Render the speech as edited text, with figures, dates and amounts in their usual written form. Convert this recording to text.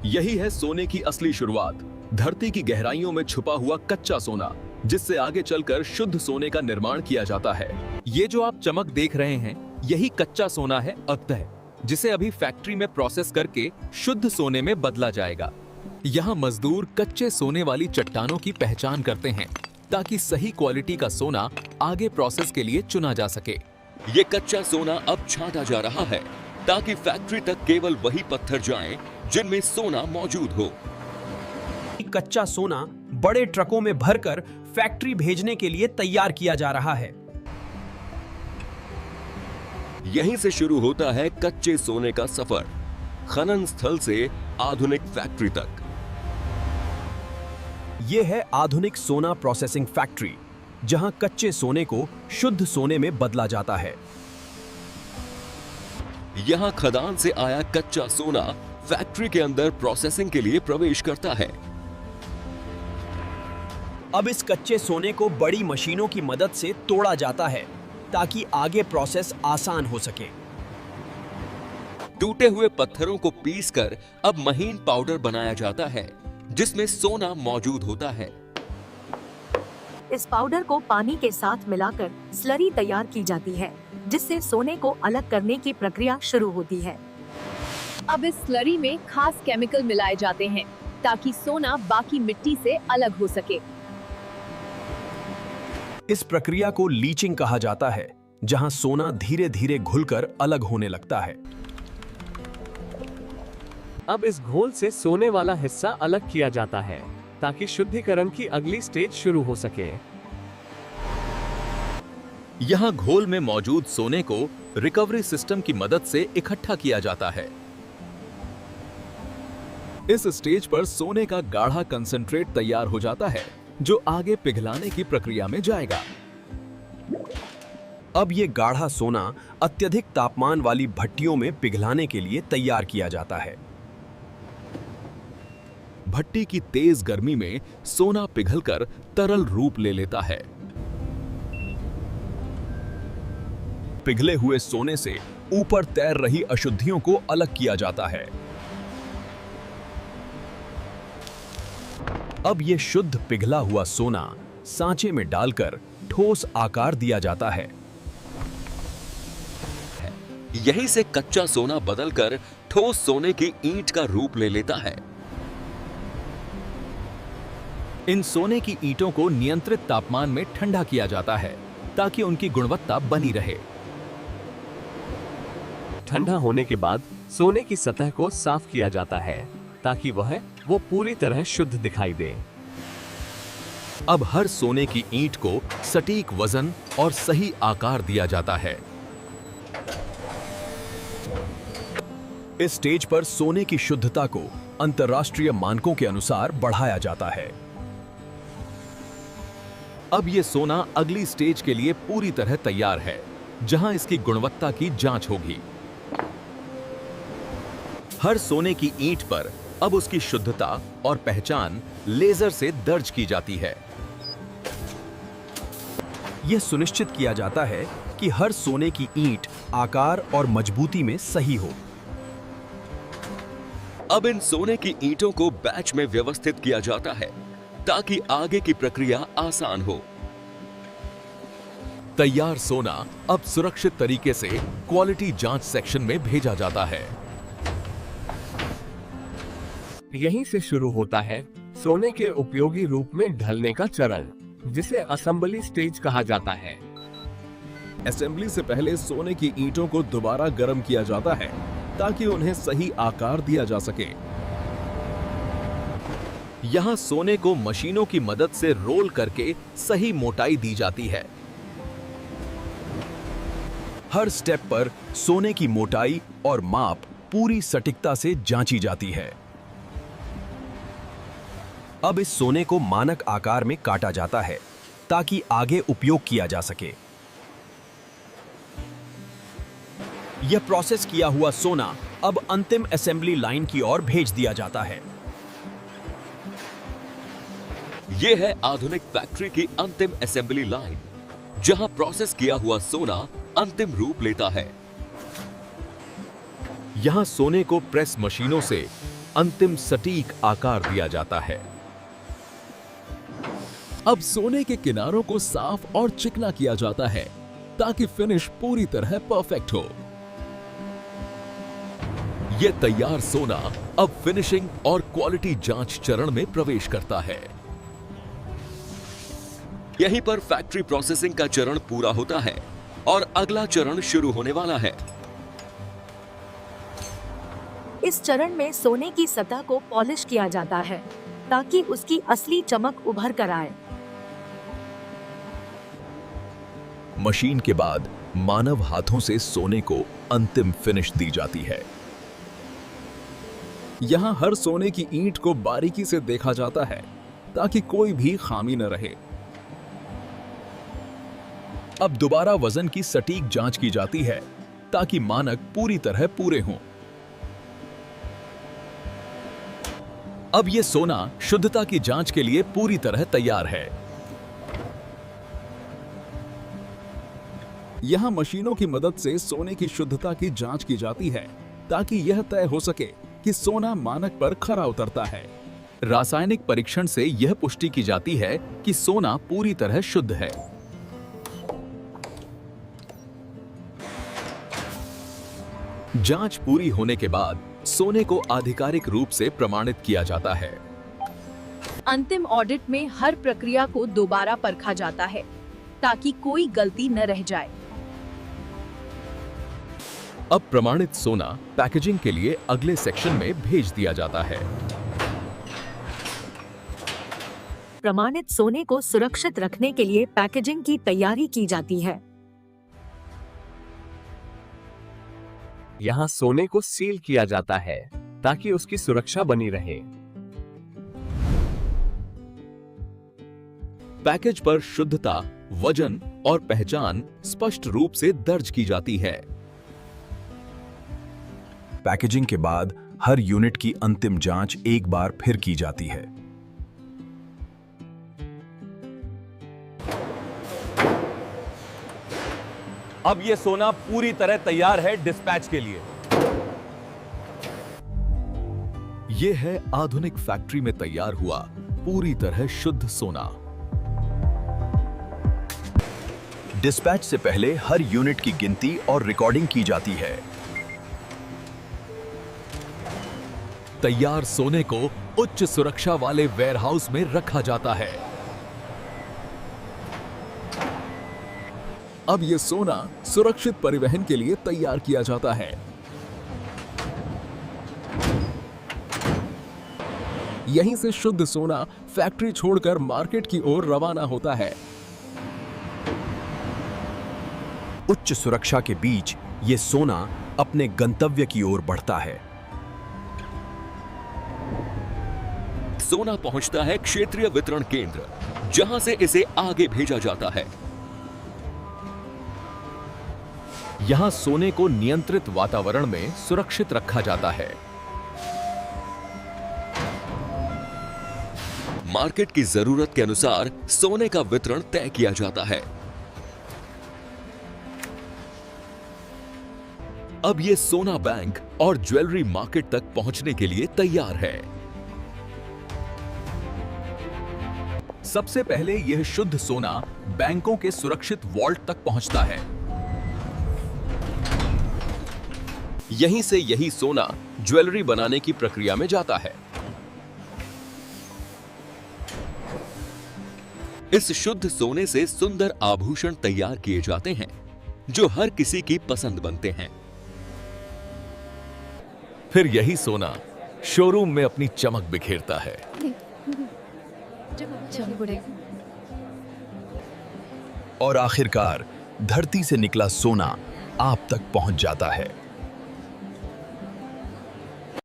यही है सोने की असली शुरुआत, धरती की गहराइयों में छुपा हुआ कच्चा सोना, जिससे आगे चलकर शुद्ध सोने का निर्माण किया जाता है। ये जो आप चमक देख रहे हैं, यही कच्चा सोना है अतः, जिसे अभी फैक्ट्री में प्रोसेस करके शुद्ध सोने में बदला जाएगा। यहाँ मजदूर कच्चे सोने वाली चट्टानों की पहचान करते हैं ताकि सही क्वालिटी का सोना आगे प्रोसेस के लिए चुना जा सके। ये कच्चा सोना अब छांटा जा रहा है ताकि फैक्ट्री तक केवल वही पत्थर जाएं जिनमें सोना मौजूद हो। कच्चा सोना बड़े ट्रकों में भरकर फैक्ट्री भेजने के लिए तैयार किया जा रहा है। यहीं से शुरू होता है कच्चे सोने का सफर, खनन स्थल से आधुनिक फैक्ट्री तक। यह है आधुनिक सोना प्रोसेसिंग फैक्ट्री, जहां कच्चे सोने को शुद्ध सोने में बदला जाता है। यहां खदान से आया कच्चा सोना फैक्ट्री के अंदर प्रोसेसिंग के लिए प्रवेश करता है। अब इस कच्चे सोने को बड़ी मशीनों की मदद से तोड़ा जाता है ताकि आगे प्रोसेस आसान हो सके। टूटे हुए पत्थरों को पीसकर अब महीन पाउडर बनाया जाता है जिसमें सोना मौजूद होता है। इस पाउडर को पानी के साथ मिलाकर स्लरी तैयार की जाती है, जिससे सोने को अलग करने की प्रक्रिया शुरू होती है। अब इस स्लरी में खास केमिकल मिलाए जाते हैं ताकि सोना बाकी मिट्टी से अलग हो सके। इस प्रक्रिया को लीचिंग कहा जाता है, जहां सोना धीरे धीरे घुलकर अलग होने लगता है। अब इस घोल से सोने वाला हिस्सा अलग किया जाता है ताकि शुद्धिकरण की अगली स्टेज शुरू हो सके। यहाँ घोल में मौजूद सोने को रिकवरी सिस्टम की मदद से इकट्ठा किया जाता है। इस स्टेज पर सोने का गाढ़ा कंसंट्रेट तैयार हो जाता है, जो आगे पिघलाने की प्रक्रिया में जाएगा। अब ये गाढ़ा सोना अत्यधिक तापमान वाली भट्टियों में पिघलाने के लिए तैयार किया जाता है। भट्टी की तेज गर्मी में सोना पिघलकर तरल रूप ले लेता है। पिघले हुए सोने से ऊपर तैर रही अशुद्धियों को अलग किया जाता है। अब यह शुद्ध पिघला हुआ सोना सांचे में डालकर ठोस आकार दिया जाता है। यहीं से कच्चा सोना बदलकर ठोस सोने की ईंट का रूप ले लेता है। इन सोने की ईंटों को नियंत्रित तापमान में ठंडा किया जाता है ताकि उनकी गुणवत्ता बनी रहे। ठंडा होने के बाद सोने की सतह को साफ किया जाता है ताकि वो पूरी तरह शुद्ध दिखाई दे। अब हर सोने की ईंट को सटीक वजन और सही आकार दिया जाता है। इस स्टेज पर सोने की शुद्धता को अंतर्राष्ट्रीय मानकों के अनुसार बढ़ाया जाता है। अब ये सोना अगली स्टेज के लिए पूरी तरह तैयार है, जहां इसकी गुणवत्ता की जांच होगी। हर सोने की ईंट पर अब उसकी शुद्धता और पहचान लेजर से दर्ज की जाती है। यह सुनिश्चित किया जाता है कि हर सोने की ईंट आकार और मजबूती में सही हो। अब इन सोने की ईंटों को बैच में व्यवस्थित किया जाता है ताकि आगे की प्रक्रिया आसान हो। तैयार सोना अब सुरक्षित तरीके से क्वालिटी जांच सेक्शन में भेजा जाता है। यहीं से शुरू होता है सोने के उपयोगी रूप में ढलने का चरण, जिसे असेंबली स्टेज कहा जाता है। असेंबली से पहले सोने की ईंटों को दोबारा गर्म किया जाता है ताकि उन्हें सही आकार दिया जा सके। यहाँ सोने को मशीनों की मदद से रोल करके सही मोटाई दी जाती है। हर स्टेप पर सोने की मोटाई और माप पूरी सटीकता से जांची जाती है। अब इस सोने को मानक आकार में काटा जाता है ताकि आगे उपयोग किया जा सके। यह प्रोसेस किया हुआ सोना अब अंतिम असेंबली लाइन की ओर भेज दिया जाता है। यह है आधुनिक फैक्ट्री की अंतिम असेंबली लाइन, जहां प्रोसेस किया हुआ सोना अंतिम रूप लेता है। यहाँ सोने को प्रेस मशीनों से अंतिम सटीक आकार दिया जाता है। अब सोने के किनारों को साफ और चिकना किया जाता है ताकि फिनिश पूरी तरह परफेक्ट हो। यह तैयार सोना अब फिनिशिंग और क्वालिटी जांच चरण में प्रवेश करता है। यहीं पर फैक्ट्री प्रोसेसिंग का चरण पूरा होता है और अगला चरण शुरू होने वाला है। इस चरण में सोने की सतह को पॉलिश किया जाता है ताकि उसकी असली चमक उभर कर आए। मशीन के बाद मानव हाथों से सोने को अंतिम फिनिश दी जाती है। यहां हर सोने की ईंट को बारीकी से देखा जाता है ताकि कोई भी खामी न रहे। अब दोबारा वजन की सटीक जांच की जाती है ताकि मानक पूरी तरह पूरे हों। अब यह सोना शुद्धता की जांच के लिए पूरी तरह तैयार है। यहां मशीनों की मदद से सोने की शुद्धता की जांच की जाती है ताकि यह तय हो सके कि सोना मानक पर खरा उतरता है। रासायनिक परीक्षण से यह पुष्टि की जाती है कि सोना पूरी तरह शुद्ध है। जांच पूरी होने के बाद सोने को आधिकारिक रूप से प्रमाणित किया जाता है। अंतिम ऑडिट में हर प्रक्रिया को दोबारा परखा जाता है ताकि कोई गलती न रह जाए। अब प्रमाणित सोना पैकेजिंग के लिए अगले सेक्शन में भेज दिया जाता है। प्रमाणित सोने को सुरक्षित रखने के लिए पैकेजिंग की तैयारी की जाती है। यहाँ सोने को सील किया जाता है ताकि उसकी सुरक्षा बनी रहे। पैकेज पर शुद्धता, वजन और पहचान स्पष्ट रूप से दर्ज की जाती है। पैकेजिंग के बाद हर यूनिट की अंतिम जांच एक बार फिर की जाती है। अब यह सोना पूरी तरह तैयार है डिस्पैच के लिए। यह है आधुनिक फैक्ट्री में तैयार हुआ पूरी तरह शुद्ध सोना। डिस्पैच से पहले हर यूनिट की गिनती और रिकॉर्डिंग की जाती है। तैयार सोने को उच्च सुरक्षा वाले वेयरहाउस में रखा जाता है। अब यह सोना सुरक्षित परिवहन के लिए तैयार किया जाता है। यहीं से शुद्ध सोना फैक्ट्री छोड़कर मार्केट की ओर रवाना होता है। उच्च सुरक्षा के बीच ये सोना अपने गंतव्य की ओर बढ़ता है। सोना पहुंचता है क्षेत्रीय वितरण केंद्र, जहां से इसे आगे भेजा जाता है। यहां सोने को नियंत्रित वातावरण में सुरक्षित रखा जाता है। मार्केट की जरूरत के अनुसार सोने का वितरण तय किया जाता है। अब यह सोना बैंक और ज्वेलरी मार्केट तक पहुंचने के लिए तैयार है। सबसे पहले यह शुद्ध सोना बैंकों के सुरक्षित वॉल्ट तक पहुंचता है। यहीं से यही सोना ज्वेलरी बनाने की प्रक्रिया में जाता है। इस शुद्ध सोने से सुंदर आभूषण तैयार किए जाते हैं, जो हर किसी की पसंद बनते हैं। फिर यही सोना शोरूम में अपनी चमक बिखेरता है। और आखिरकार धरती से निकला सोना आप तक पहुंच जाता है।